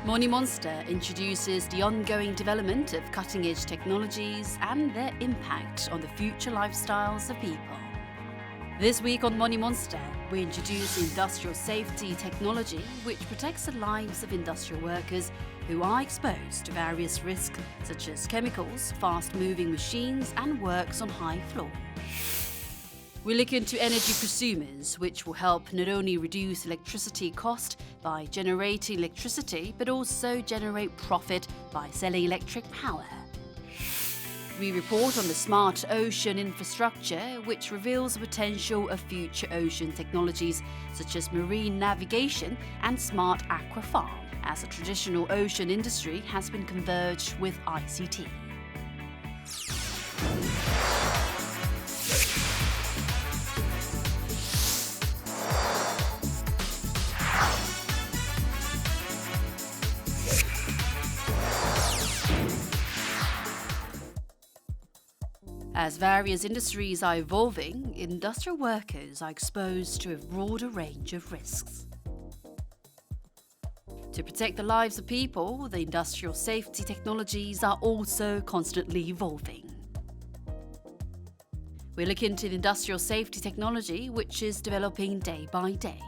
Money Monster introduces the ongoing development of cutting-edge technologies and their impact on the future lifestyles of people. This week on Money Monster, we introduce industrial safety technology which protects the lives of industrial workers who are exposed to various risks such as chemicals, fast-moving machines and works on high floor. We look into energy prosumers, which will help not only reduce electricity cost by generating electricity, but also generate profit by selling electric power. We report on the smart ocean infrastructure, which reveals the potential of future ocean technologies such as marine navigation and smart aqua farm, as the traditional ocean industry has been converged with ICT. As various industries are evolving, industrial workers are exposed to a broader range of risks. To protect the lives of people, the industrial safety technologies are also constantly evolving. We look into the industrial safety technology which is developing day by day.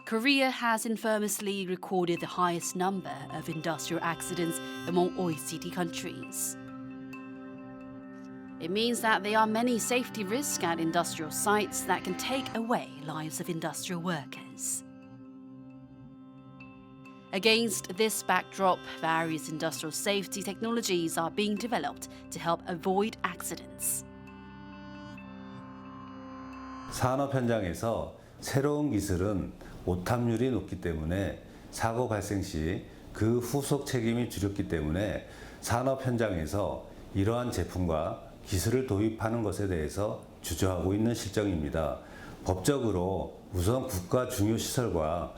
Korea has infamously recorded the highest number of industrial accidents among OECD countries. It means that there are many safety risks at industrial sites that can take away lives of industrial workers. Against this backdrop, various industrial safety technologies are being developed to help avoid accidents. 산업 현장에서 새로운 기술은 오탐률이 높기 때문에 사고 발생 시 그 후속 책임이 줄였기 때문에 산업 현장에서 이러한 제품과 기술을 도입하는 것에 대해서 주저하고 있는 실정입니다. 법적으로 우선 국가 중요시설과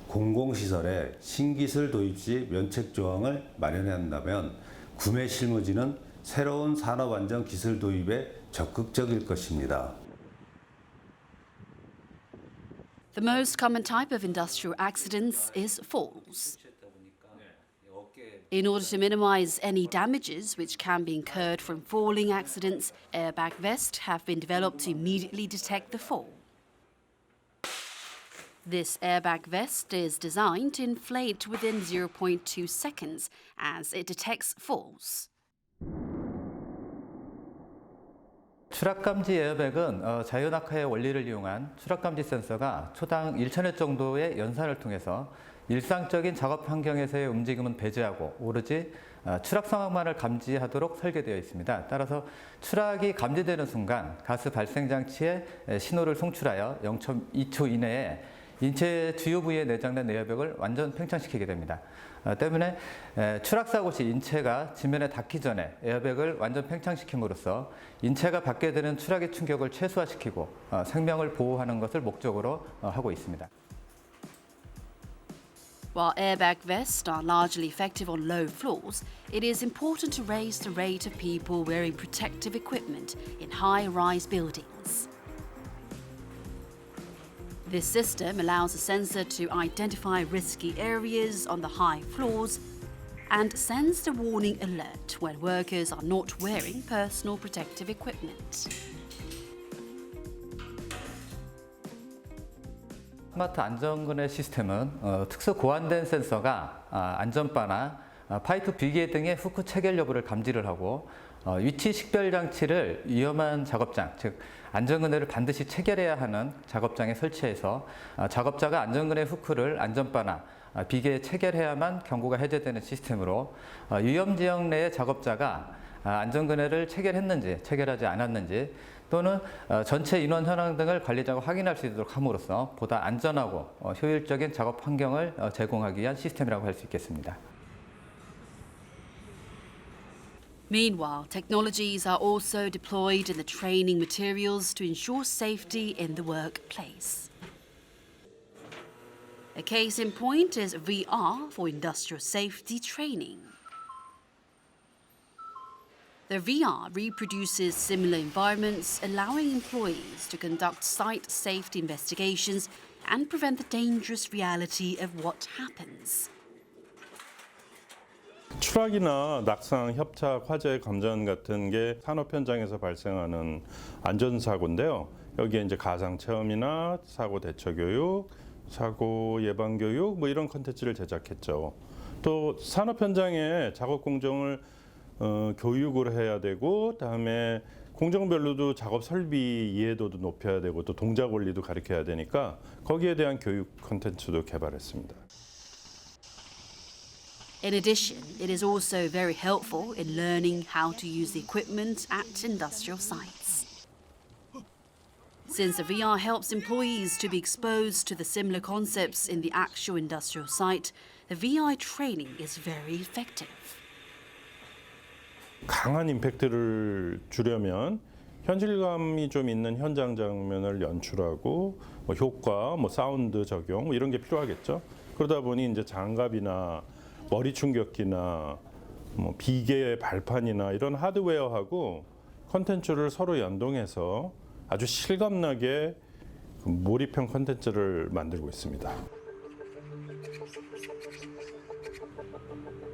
공공시설에 신기술 도입 시 면책 조항을 마련해야 한다면 구매 실무진은 새로운 산업안전 기술 도입에 적극적일 것입니다. The most common type of industrial accidents is falls. In order to minimize any damages which can be incurred from falling accidents, airbag vests have been developed to immediately detect the fall. This airbag vest is designed to inflate within 0.2 seconds as it detects falls. 추락감지 에어백은 자연낙하의 원리를 이용한 추락감지 센서가 초당 1,000회 정도의 연산을 통해서 일상적인 작업 환경에서의 움직임은 배제하고 오로지 추락 상황만을 감지하도록 설계되어 있습니다. 따라서 추락이 감지되는 순간 가스 발생 장치에 신호를 송출하여 0.2초 이내에 인체 주요 부위에 내장된 에어백을 완전 팽창시키게 됩니다. 때문에 추락사고 시 인체가 지면에 닿기 전에 에어백을 완전 팽창시킴으로써 인체가 받게 되는 추락의 충격을 최소화시키고 생명을 보호하는 것을 목적으로 하고 있습니다. While airbag vests are largely effective on low floors, it is important to raise the rate of people wearing protective equipment in high-rise buildings. This system allows the sensor to identify risky areas on the high floors and sends the warning alert when workers are not wearing personal protective equipment. 스마트 안전근해 시스템은 특수 고안된 센서가 안전바나 파이프 비계 등의 후크 체결 여부를 감지를 하고 위치 식별 장치를 위험한 작업장, 즉 안전근해를 반드시 체결해야 하는 작업장에 설치해서 작업자가 안전근해 후크를 안전바나 비계에 체결해야만 경고가 해제되는 시스템으로 위험 지역 내의 작업자가 안전근해를 체결했는지 체결하지 않았는지 또는 전체 인원 현황 등을 관리자가 확인할 수 있도록 함으로써 보다 안전하고 효율적인 작업 환경을 제공하기 위한 시스템이라고 할 수 있겠습니다. Meanwhile, technologies are also deployed in the training materials to ensure safety in the workplace. A case in point is VR for industrial safety training. The VR reproduces similar environments, allowing employees to conduct site safety investigations and prevent the dangerous reality of what happens. 추락이나 낙상, 협착, 화재, 감전 같은 게 산업 현장에서 발생하는 안전사고인데요. 여기에 이제 가상 체험이나 사고 대처 교육, 사고 예방 교육 뭐 이런 콘텐츠를 제작했죠. 또 산업 현장에 작업 공정을 교육을 해야 되고, 그다음에 공정별로도 작업 설비 이해도도 높여야 되고, 또 동작 원리도 가르쳐야 되니까 거기에 대한 교육 콘텐츠도 개발했습니다. In addition, it is also very helpful in learning how to use the equipment at industrial sites. Since the VR helps employees to be exposed to the similar concepts in the actual industrial site, the VR training is very effective. 강한 임팩트를 주려면 현실감이 좀 있는 현장 장면을 연출하고 뭐 효과, 뭐 사운드 적용 뭐 이런 게 필요하겠죠. 그러다 보니 이제 장갑이나 머리 충격기나 뭐 비계 발판이나 이런 하드웨어하고 콘텐츠를 서로 연동해서 아주 실감나게 몰입형 콘텐츠를 만들고 있습니다.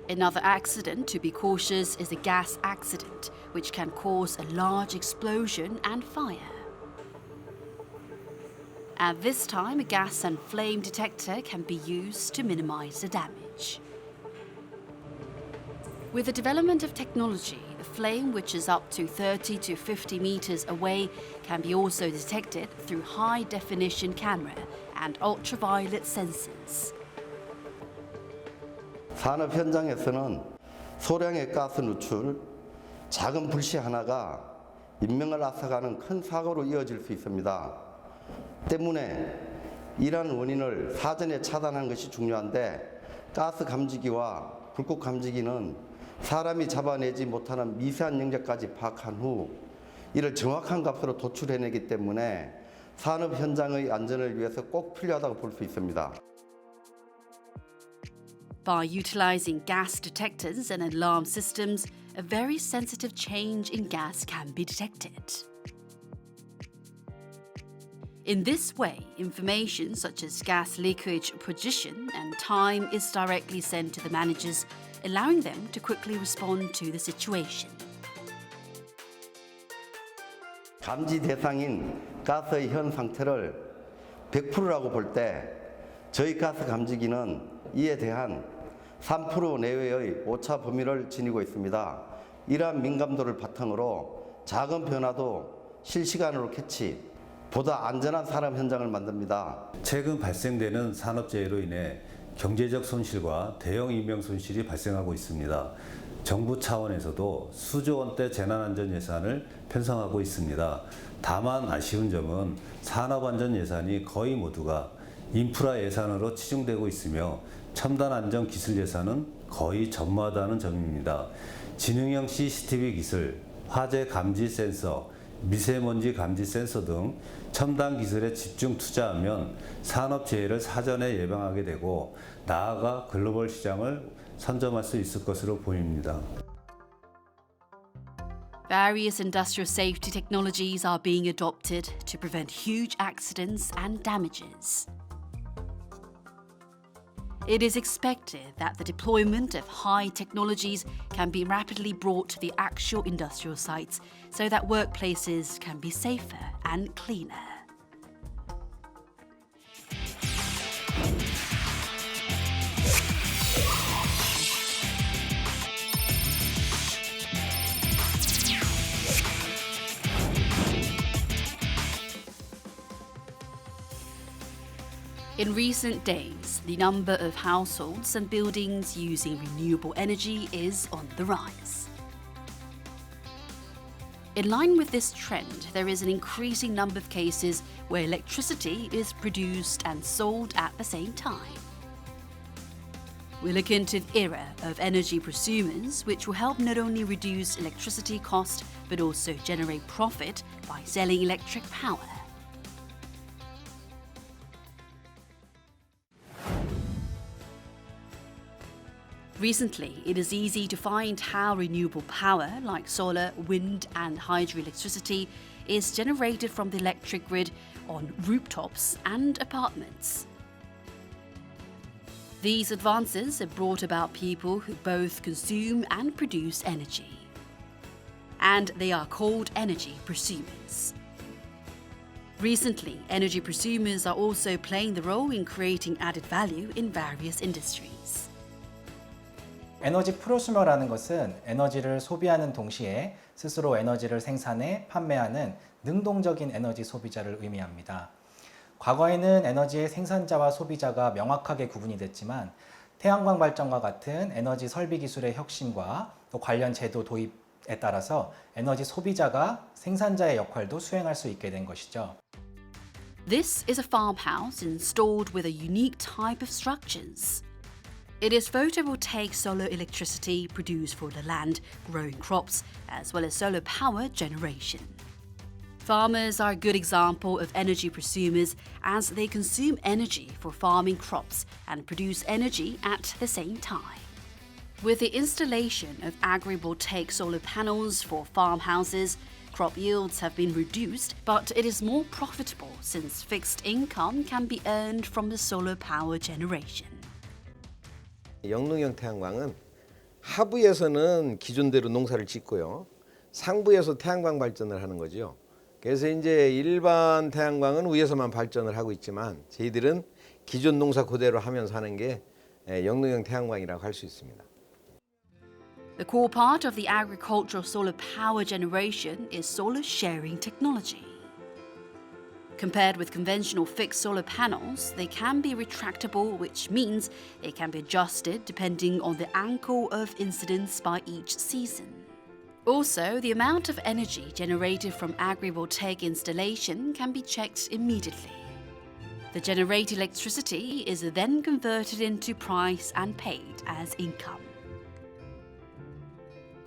Another accident to be cautious is a gas accident, which can cause a large explosion and fire. At this time, a gas and flame detector can be used to minimize the damage. With the development of technology, a flame which is up to 30 to 50 meters away can be also detected through high-definition camera and ultraviolet sensors. 산업 현장에서는 소량의 가스 누출, 작은 불씨 하나가 인명을 앗아가는 큰 사고로 이어질 수 있습니다. 때문에 이러한 원인을 사전에 차단하는 것이 중요한데, 가스 감지기와 불꽃 감지기는 사람이 잡아내지 못하는 미세한 영역까지 파악한 후 이를 정확한 값으로 도출해내기 때문에 산업 현장의 안전을 위해서 꼭 필요하다고 볼 수 있습니다. By utilizing gas detectors and alarm systems, a very sensitive change in gas can be detected. In this way, information such as gas leakage position and time is directly sent to the managers, allowing them to quickly respond to the situation. 감지 대상인 가스의 현 상태를 100%라고 볼 때 저희 가스 감지기는 이에 대한 3% 내외의 오차 범위를 지니고 있습니다. 이러한 민감도를 바탕으로 작은 변화도 실시간으로 캐치, 보다 안전한 산업 현장을 만듭니다. 최근 발생되는 산업재해로 인해 경제적 손실과 대형 인명 손실이 발생하고 있습니다. 정부 차원에서도 수조 원대 재난안전 예산을 편성하고 있습니다. 다만 아쉬운 점은 산업안전 예산이 거의 모두가 인프라 예산으로 치중되고 있으며 첨단 안전 기술 예산은 거의 전무하다는 점입니다. 지능형 CCTV 기술, 화재 감지 센서, 미세먼지 감지 센서 등 첨단 기술에 집중 투자하면 산업 재해를 사전에 예방하게 되고 나아가 글로벌 시장을 선점할 수 있을 것으로 보입니다. Various industrial safety technologies are being adopted to prevent huge accidents and damages. It is expected that the deployment of high technologies can be rapidly brought to the actual industrial sites so that workplaces can be safer and cleaner. In recent days, the number of households and buildings using renewable energy is on the rise. In line with this trend, there is an increasing number of cases where electricity is produced and sold at the same time. We look into the era of energy prosumers, which will help not only reduce electricity cost, but also generate profit by selling electric power. Recently, it is easy to find how renewable power like solar, wind and hydroelectricity is generated from the electric grid on rooftops and apartments. These advances have brought about people who both consume and produce energy. And they are called energy prosumers. Recently, energy prosumers are also playing the role in creating added value in various industries. 에너지 프로슈머라는 것은 에너지를 소비하는 동시에 스스로 에너지를 생산해 판매하는 능동적인 에너지 소비자를 의미합니다. 과거에는 에너지의 생산자와 소비자가 명확하게 구분이 됐지만 태양광 발전과 같은 에너지 설비 기술의 혁신과 또 관련 제도 도입에 따라서 에너지 소비자가 생산자의 역할도 수행할 수 있게 된 것이죠. This is a farmhouse installed with a unique type of structures. It is photovoltaic solar electricity produced for the land, growing crops, as well as solar power generation. Farmers are a good example of energy prosumers as they consume energy for farming crops and produce energy at the same time. With the installation of agrivoltaic solar panels for farmhouses, crop yields have been reduced, but it is more profitable since fixed income can be earned from the solar power generation. 영농형 태양광은 하부에서는 기존대로 농사를 짓고요. 상부에서 태양광 발전을 하는 거죠. 그래서 이제 일반 태양광은 위에서만 발전을 하고 있지만 저희들은 기존 농사 그대로 하면서 하는 게 영농형 태양광이라고 할 수 있습니다. The core part of the agricultural solar power generation is solar sharing technology. Compared with conventional fixed solar panels, they can be retractable, which means they can be adjusted depending on the angle of incidence by each season. Also, the amount of energy generated from agrivoltaic installation can be checked immediately. The generated electricity is then converted into price and paid as income.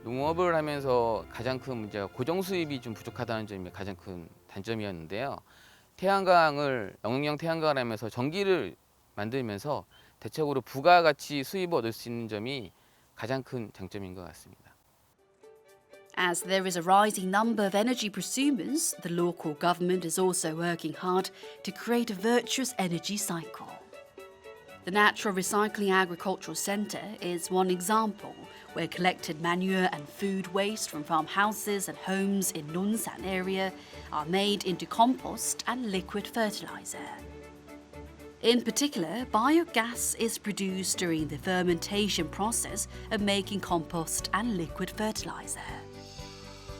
농업을 하면서 가장 큰 문제가 고정 수입이 좀 부족하다는 점이 가장 큰 단점이었는데요. 태양광을 영농형 태양광을 하면서 전기를 만들면서 대체적으로 부가가치 수입을 얻을 수 있는 점이 가장 큰 장점인 것 같습니다. As there is a rising number of energy prosumers, the local government is also working hard to create a virtuous energy cycle. The Natural Recycling Agricultural Centre is one example where collected manure and food waste from farmhouses and homes in Nonsan area are made into compost and liquid fertilizer. In particular, biogas is produced during the fermentation process of making compost and liquid fertilizer.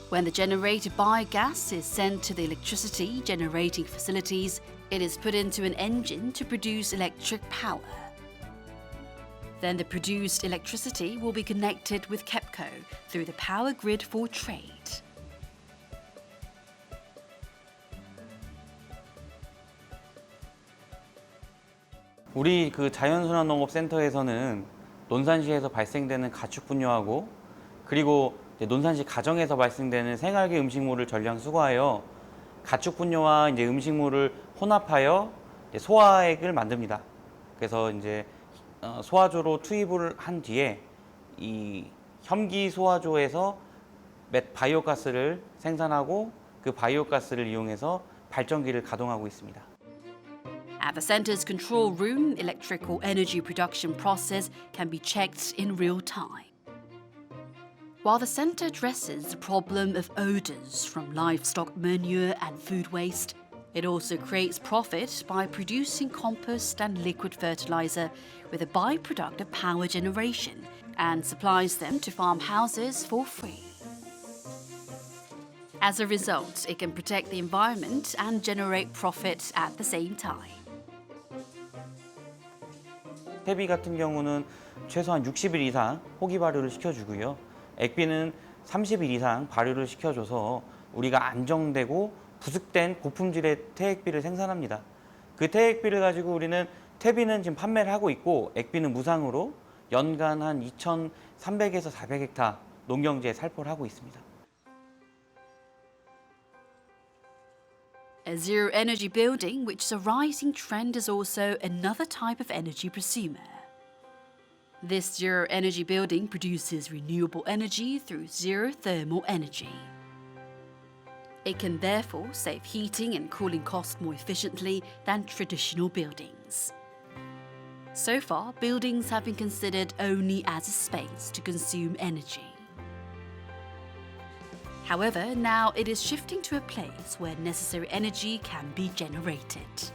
When the generated biogas is sent to the electricity generating facilities, it is put into an engine to produce electric power. Then the produced electricity will be connected with KEPCO through the power grid for trade. 우리 그 자연순환농업센터에서는 논산시에서 발생되는 가축 분뇨하고 그리고 이제 논산시 가정에서 발생되는 생활계 음식물을 전량 수거하여 가축 분뇨와 이제 음식물을 혼합하여 이제 소화액을 만듭니다. 그래서 이제 소화조로 투입을 한 뒤에 이 혐기 소화조에서 바이오가스를 생산하고 그 바이오가스를 이용해서 발전기를 가동하고 있습니다. At the centre's control room, electrical energy production process can be checked in real time. While the centre addresses the problem of odours from livestock manure and food waste, it also creates profit by producing compost and liquid fertiliser with a byproduct of power generation and supplies them to farmhouses for free. As a result, it can protect the environment and generate profit at the same time. 퇴비 같은 경우는 최소한 60일 이상 호기 발효를 시켜주고요. 액비는 30일 이상 발효를 시켜줘서 우리가 안정되고 부숙된 고품질의 태액비를 생산합니다. 그 태액비를 가지고 우리는 퇴비는 지금 판매를 하고 있고 액비는 무상으로 연간 한 2,300에서 400헥타 농경지에 살포를 하고 있습니다. A zero energy building, which is a rising trend, is also another type of energy prosumer. This zero energy building produces renewable energy through zero thermal energy. It can therefore save heating and cooling costs more efficiently than traditional buildings. So far, buildings have been considered only as a space to consume energy. However, now it is shifting to a place where necessary energy can be generated.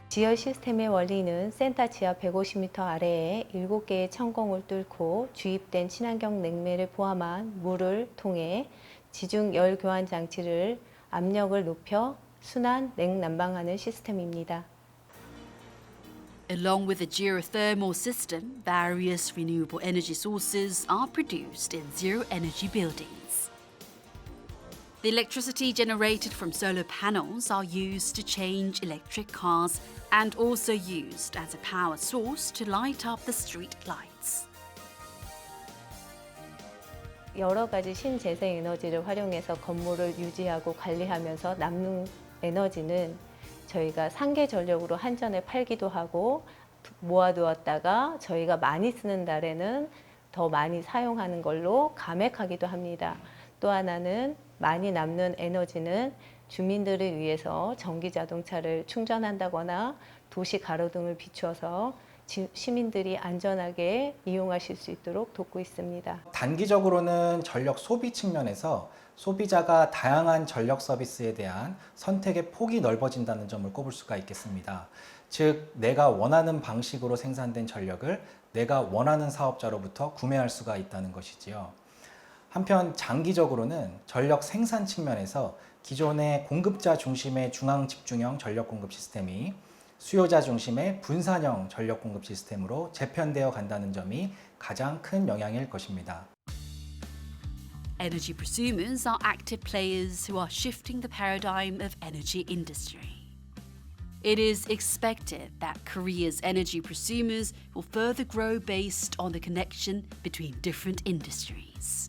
지열 시스템의 원리는 센터 지하 150m 아래에 7개의 천공을 뚫고 주입된 친환경 냉매를 포함한 물을 통해 지중 열 교환 장치를 압력을 높여 순환 냉난방하는 시스템입니다. Along with the geothermal system, various renewable energy sources are produced in zero-energy buildings. The electricity generated from solar panels are used to change electric cars and also used as a power source to light up the street lights. 여러 가지 신재생 에너지를 활용해서 건물을 유지하고 관리하면서 남는 에너지는 저희가 상계 전력으로 한전에 팔기도 하고 모아두었다가 저희가 많이 쓰는 달에는 더 많이 사용하는 걸로 감액하기도 합니다. 또 하나는 많이 남는 에너지는 주민들을 위해서 전기 자동차를 충전한다거나 도시 가로등을 비추어서 시민들이 안전하게 이용하실 수 있도록 돕고 있습니다. 단기적으로는 전력 소비 측면에서 소비자가 다양한 전력 서비스에 대한 선택의 폭이 넓어진다는 점을 꼽을 수가 있겠습니다. 즉, 내가 원하는 방식으로 생산된 전력을 내가 원하는 사업자로부터 구매할 수가 있다는 것이지요. 한편 장기적으로는 전력 생산 측면에서 기존의 공급자 중심의 중앙 집중형 전력 공급 시스템이 수요자 중심의 분산형 전력 공급 시스템으로 재편되어 간다는 점이 가장 큰 영향일 것입니다. Energy prosumers are active players who are shifting the paradigm of energy industry. It is expected that Korea's energy prosumers will further grow based on the connection between different industries.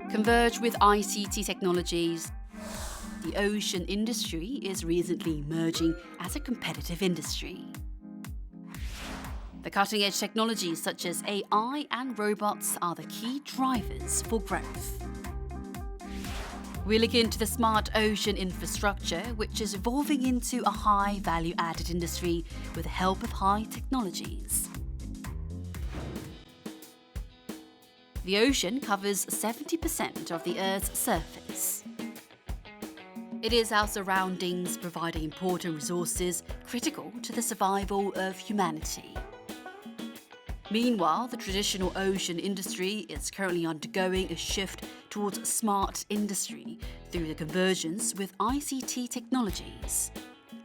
Converge with ICT technologies, the ocean industry is recently emerging as a competitive industry. The cutting-edge technologies such as AI and robots are the key drivers for growth. We look into the smart ocean infrastructure, which is evolving into a high value-added industry with the help of high technologies. The ocean covers 70% of the Earth's surface. It is our surroundings providing important resources critical to the survival of humanity. Meanwhile, the traditional ocean industry is currently undergoing a shift towards smart industry through the convergence with ICT technologies.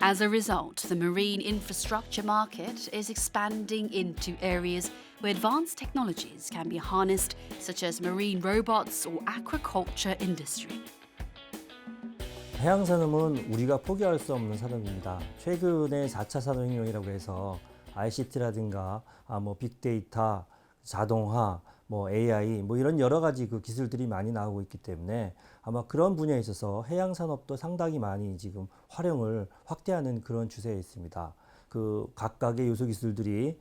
As a result, the marine infrastructure market is expanding into areas where advanced technologies can be harnessed, such as marine robots or aquaculture industry. 해양산업은 우리가 포기할 수 없는 산업입니다. 최근에 4차 산업혁명이라고 해서 ICT라든가 빅데이터, 자동화, AI 이런 여러 가지 그 기술들이 많이 나오고 있기 때문에 아마 그런 분야에 있어서 해양산업도 상당히 많이 지금 활용을 확대하는 그런 추세에 있습니다. 그 각각의 요소 기술들이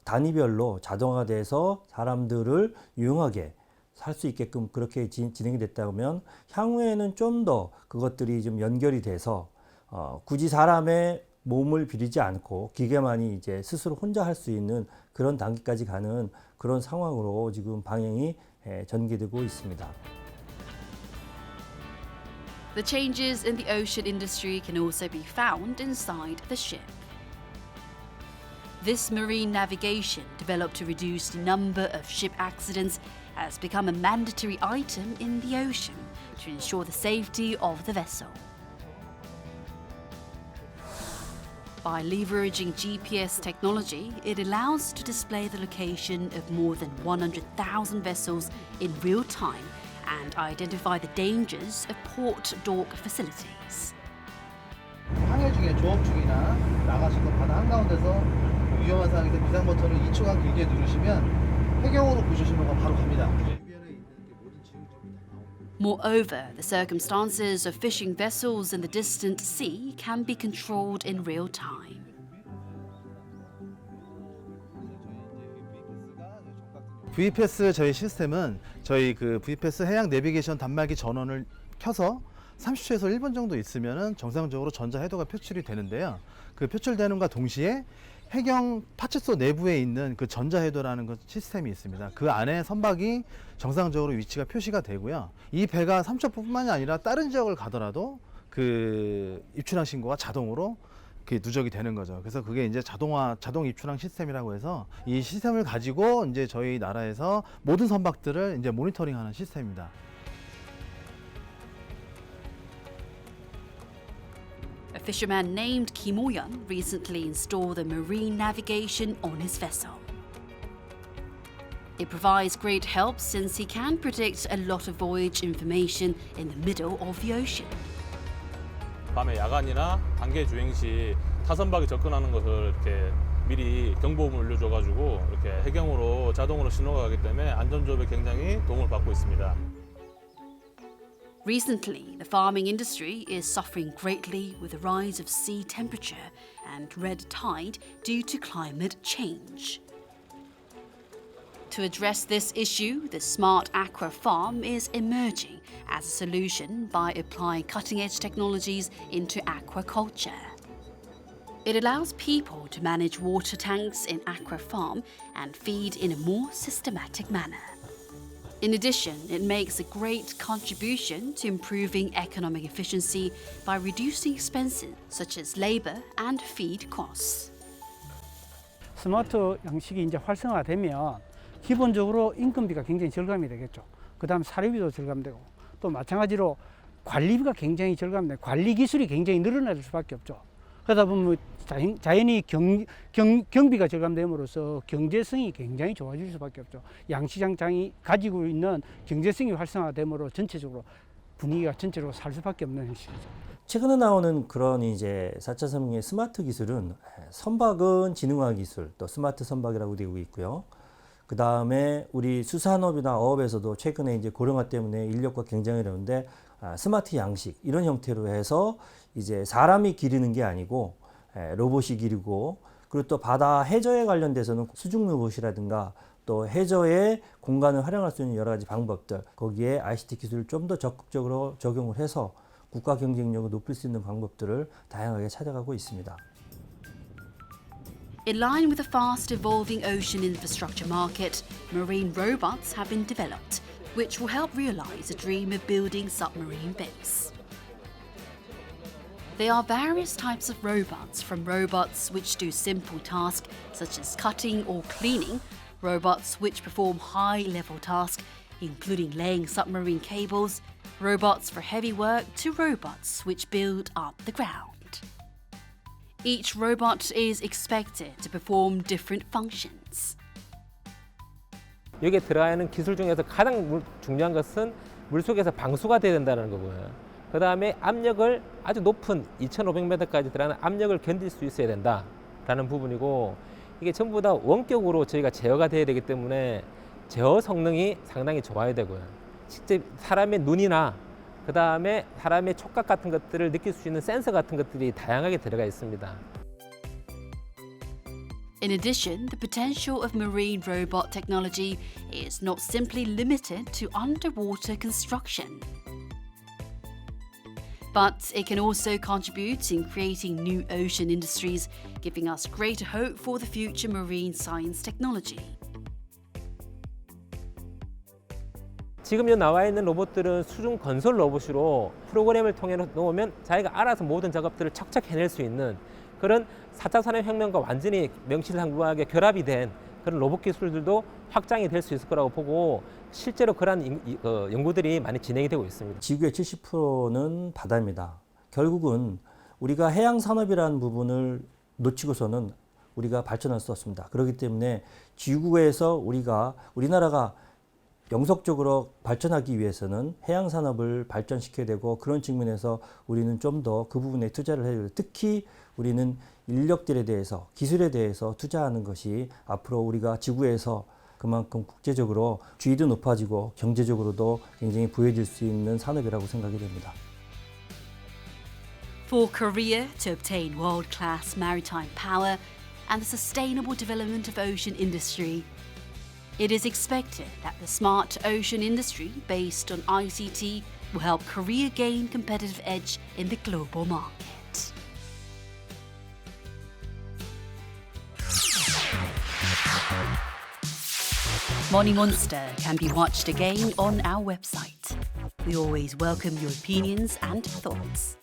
단위별로 자동화돼서 사람들을 유용하게 살 수 있게끔 그렇게 진행이 됐다면 향후에는 좀 더 그것들이 좀 연결이 돼서 굳이 사람의 몸을 비리지 않고 기계만이 이제 스스로 혼자 할 수 있는 그런 단계까지 가는 그런 상황으로 지금 방향이 전개되고 있습니다. The changes in the ocean industry can also be found inside the ship. This marine navigation, developed to reduce the number of ship accidents, has become a mandatory item in the ocean to ensure the safety of the vessel. By leveraging GPS technology, it allows to display the location of more than 100,000 vessels in real time and identify the dangers of port dock facilities. 항해 중에 조업 중이나 나가시고 바다 한가운데서 위험한 상황에서 비상 버튼을 2초간 길게 누르시면 해경으로 구조 신호가 바로 갑니다. Moreover, the circumstances of fishing vessels in the distant sea can be controlled in real time. VPS 저희 시스템은 저희 그 VPS 해양 내비게이션 단말기 전원을 켜서 30초에서 1분 정도 있으면은 정상적으로 전자 해도가 표출이 되는데요. 그 표출되는과 동시에 해경 파츠소 내부에 있는 그 전자 해도라는 그 시스템이 있습니다. 그 안에 선박이 정상적으로 위치가 표시가 되고요. 이 배가 삼척뿐만이 아니라 다른 지역을 가더라도 그 입출항 신고가 자동으로 누적이 되는 거죠. 그래서 그게 이제 자동 입출항 시스템이라고 해서 이 시스템을 가지고 이제 저희 나라에서 모든 선박들을 이제 모니터링하는 시스템입니다. A fisherman named Kim Oh-yeon recently installed the marine navigation on his vessel. It provides great help since he can predict a lot of voyage information in the middle of the ocean. 밤에 야간이나 단계 주행 시 타선박이 접근하는 것을 이렇게 미리 경보음을 울려줘가지고 이렇게 해경으로 자동으로 신호가 가기 때문에 안전조업에 굉장히 도움을 받고 있습니다. Recently, the farming industry is suffering greatly with the rise of sea temperature and red tide due to climate change. To address this issue, the Smart Aqua Farm is emerging as a solution by applying cutting-edge technologies into aquaculture. It allows people to manage water tanks in Aqua Farm and feed in a more systematic manner. In addition, it makes a great contribution to improving economic efficiency by reducing expenses such as labor and feed costs. 스마트 양식이 이제 활성화되면 기본적으로 인건비가 굉장히 절감이 되겠죠. 그다음 사료비도 절감되고 또 마찬가지로 관리비가 굉장히 절감되고 관리 기술이 굉장히 늘어날 수밖에 없죠. 그러다 보면 자연히 경비가 절감됨으로써 경제성이 굉장히 좋아질 수밖에 없죠. 양식장이 가지고 있는 경제성이 활성화됨으로 전체적으로 분위기가 전체적으로 살 수밖에 없는 현실이죠. 최근에 나오는 그런 이제 4차 산업의 스마트 기술은 선박은 지능화 기술, 또 스마트 선박이라고 되고 있고요. 그 다음에 우리 수산업이나 어업에서도 최근에 이제 고령화 때문에 인력과 경쟁이 어려운데 스마트 양식 이런 형태로 해서 이제 사람이 기르는 게 아니고 로봇이 기르고, 그리고 또 바다 해저에 관련돼서는 수중 로봇이라든가 또 해저의 공간을 활용할 수 있는 여러 가지 방법들, 거기에 ICT 기술을 좀 더 적극적으로 적용을 해서 국가 경쟁력을 높일 수 있는 방법들을 다양하게 찾아가고 있습니다. In line with the fast evolving ocean infrastructure market, marine robots have been developed, which will help realize the dream of building submarine base. There are various types of robots, from robots which do simple tasks such as cutting or cleaning, robots which perform high-level tasks including laying submarine cables, robots for heavy work, to robots which build up the ground. Each robot is expected to perform different functions. 여기에 들어가 있는 기술 중에서 가장 중요한 것은 물속에서 방수가 돼야 된다는 거고요. 그 다음에 압력을 아주 높은 2,500m까지 들어가는 압력을 견딜 수 있어야 된다라는 부분이고, 이게 전부 다 원격으로 저희가 제어가 돼야 되기 때문에 제어 성능이 상당히 좋아야 되고요. 실제 사람의 눈이나 그 다음에 사람의 촉각 같은 것들을 느낄 수 있는 센서 같은 것들이 다양하게 들어가 있습니다. In addition, the potential of marine robot technology is not simply limited to underwater construction, but it can also contribute in creating new ocean industries, giving us greater hope for the future marine science technology. 지금 여기 나와 있는 로봇들은 수중 건설 로봇으로 프로그램을 통해 놓으면 자기가 알아서 모든 작업들을 척척 해낼 수 있는 그런 4차 산업혁명과 완전히 명실상부하게 결합이 된 그런 로봇 기술들도 확장이 될 수 있을 거라고 보고, 실제로 그러한 연구들이 많이 진행이 되고 있습니다. 지구의 70%는 바다입니다. 결국은 우리가 해양 산업이라는 부분을 놓치고서는 우리가 발전할 수 없습니다. 그렇기 때문에 지구에서 우리나라가 영속적으로 발전하기 위해서는 해양 산업을 발전시켜야 되고, 그런 측면에서 우리는 좀 더 그 부분에 투자를 해야 돼요. 특히 우리는 인력들에 대해서, 기술에 대해서 투자하는 것이 앞으로 우리가 지구에서 그만큼 국제적으로 주의도 높아지고 경제적으로도 굉장히 부여질 수 있는 산업이라고 생각이 됩니다. For Korea to obtain world-class maritime power and the sustainable development of ocean industry, it is expected that the smart ocean industry based on ICT will help Korea gain competitive edge in the global market. Money Monster can be watched again on our website. We always welcome your opinions and thoughts.